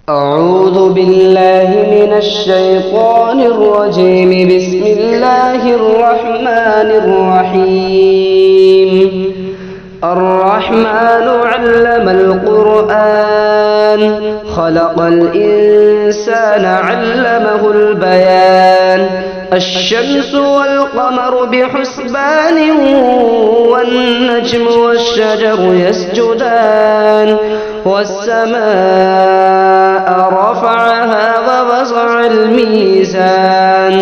أعوذ بالله من الشيطان الرجيم. بسم الله الرحمن الرحيم. الرحمن علم القرآن، خلق الإنسان علمه البيان. الشمس والقمر بحسبان، والنجم والشجر يسجدان. والسماء رفعها ووضع الميزان،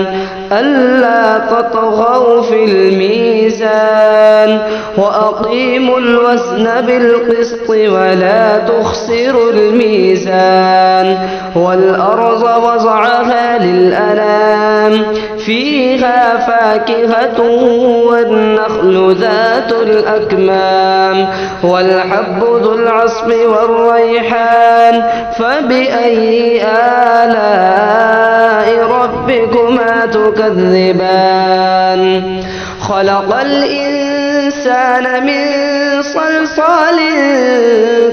ألا تطغوا في الميزان، وأقيموا الوزن بالقسط ولا تخسروا الميزان. والأرض وضعها للأنام، فيها فاكهة والنخل ذات الأكمام، والحب ذو العصف والريحان. فبأي آلاء ربكما تكذبان؟ خلق الإنسان من صلصال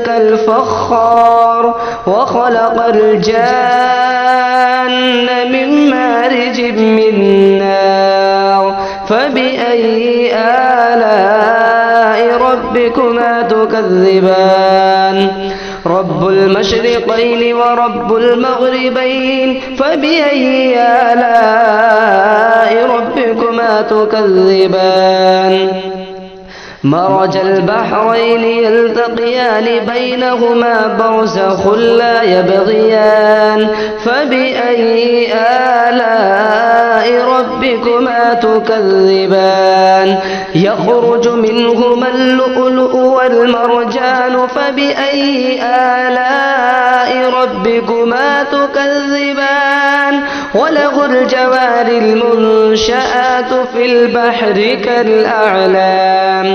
كالفخار، وخلق الجان من مارج من نار. فبأي آلاء ربكما تكذبان؟ رب المشرقين ورب المغربين، فبأي آلاء ربكما تكذبان؟ مرج البحرين يلتقيان، بينهما برزخ لا يبغيان. فبأي آلاء ربكما تكذبان؟ يخرج منهما اللؤلؤ والمرجان. فبأي آلاء ربكما تكذبان؟ وله الجوار المنشآت في البحر كالأعلام.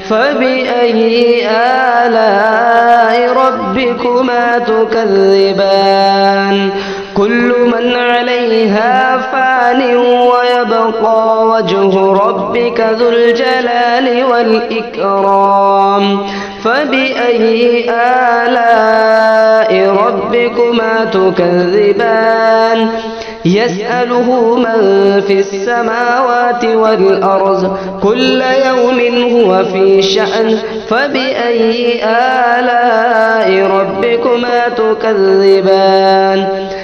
فبأي آلاء ربكما تكذبان؟ كل من عليها فان، ويبقى وجه ربك ذو الجلال والإكرام. فبأي آلاء ربكما تكذبان؟ يسأله من في السماوات والأرض، كل يوم هو في شأن. فبأي آلاء ربكما تكذبان؟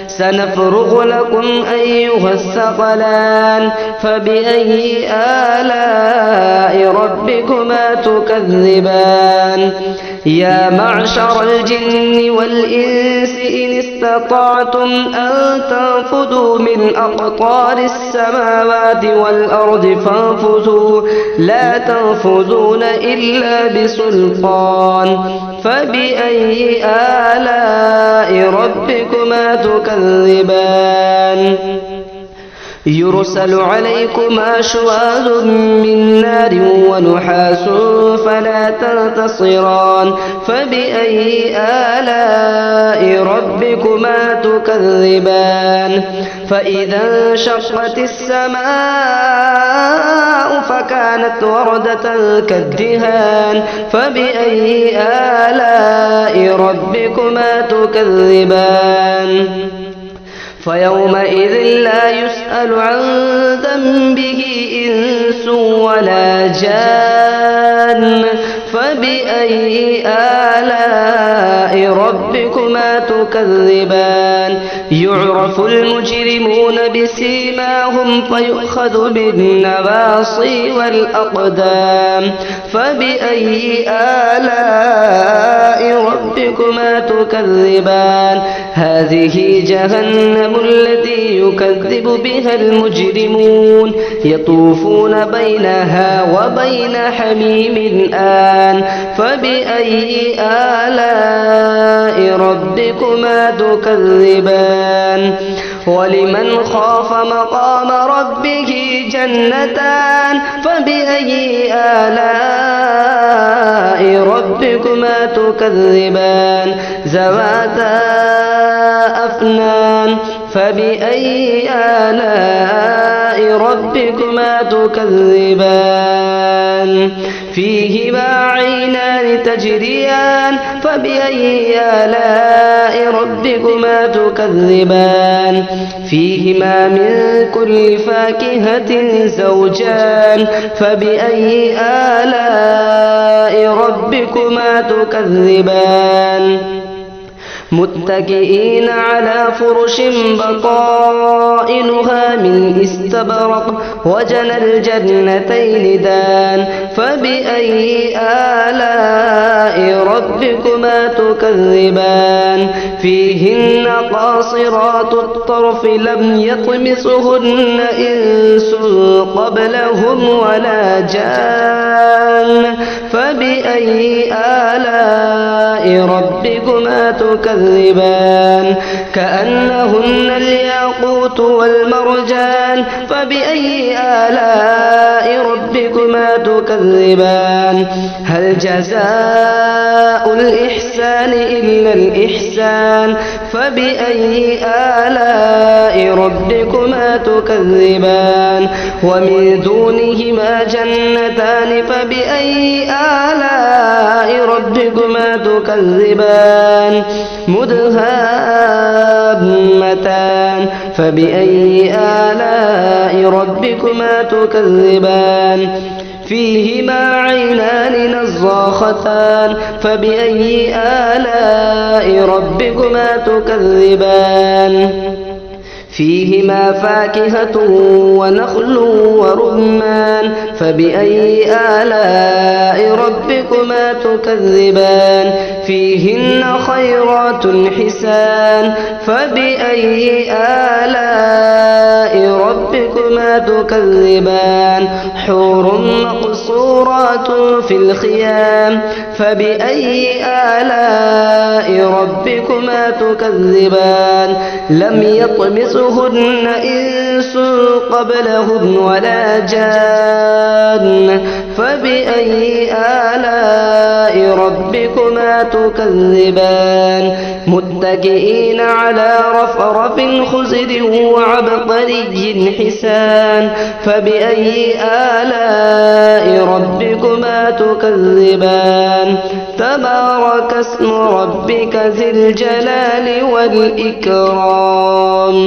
سنفرغ لكم أيها الثقلان. فبأي آلاء ربكما تكذبان؟ يا معشر الجن والإنس إن استطعتم أن تنفذوا من أقطار السماوات والأرض فانفذوا، لا تنفذون إلا بسلطان. فبأي آلاء ربكما تكذبان؟ يرسل عليكما شواظ من نار ونحاس فلا تنتصران. فبأي آلاء ربكما تكذبان؟ فإذا انشقت السماء فكانت وردة كالدهان. فبأي آلاء ربكما تكذبان؟ فيومئذ لا يسأل عن ذنبه إنس ولا جان. فبأي آلاء ربكما تكذبان؟ يعرف المجرمون بسيماهم فيؤخذ بالنواصي والأقدام. فبأي آلاء ربكما تكذبان؟ هذه جهنم التي يكذب بها المجرمون، يطوفون بينها وبين حميم آن. فبأي آلاء ربكما تكذبان؟ ولمن خاف مقام ربه جنتان. فبأي آلاء ربكما تكذبان؟ ذواتا أفنان. فبأي آلاء ربكما تكذبان؟ فيهما عينان تجريان. فبأي آلاء ربكما ربكما تكذبان فيهما من كل فاكهة زوجان فبأي آلاء ربكما تكذبان متكئين على فرش بطائنها من استبرق وجنى الجنتين دان فبأي آلاء ربكما تكذبان فيهن قاصرات الطرف لم يطمسهن إنس قبلهم ولا جان فبأي آلاء ربكما تكذبان كأنهن الياقوت والمرجان فبأي آلاء ربكما تكذبان هل جزاء الإحسان إلا الإحسان فبأي آلاء ربكما تكذبان ومن دونهما جنتان فبأي آلاء ربكما تكذبان مدهامتان فبأي آلاء ربكما تكذبان فيهما عينان نضاختان فبأي آلاء ربكما تكذبان فيهما فاكهة ونخل ورمان فبأي آلاء ربكما تكذبان فيهن خيرات حسان فبأي آلاء ربكما تكذبان حور مقصورات في الخيام فبأي آلاء ربكما تكذبان لم يطمسهن إنس قبلهم ولا جان فبأي آلاء ربكما تكذبان متكئين على رفرف خزر وعبقري حسان فبأي آلاء ربكما تكذبان تبارك اسم ربك ذي الجلال والإكرام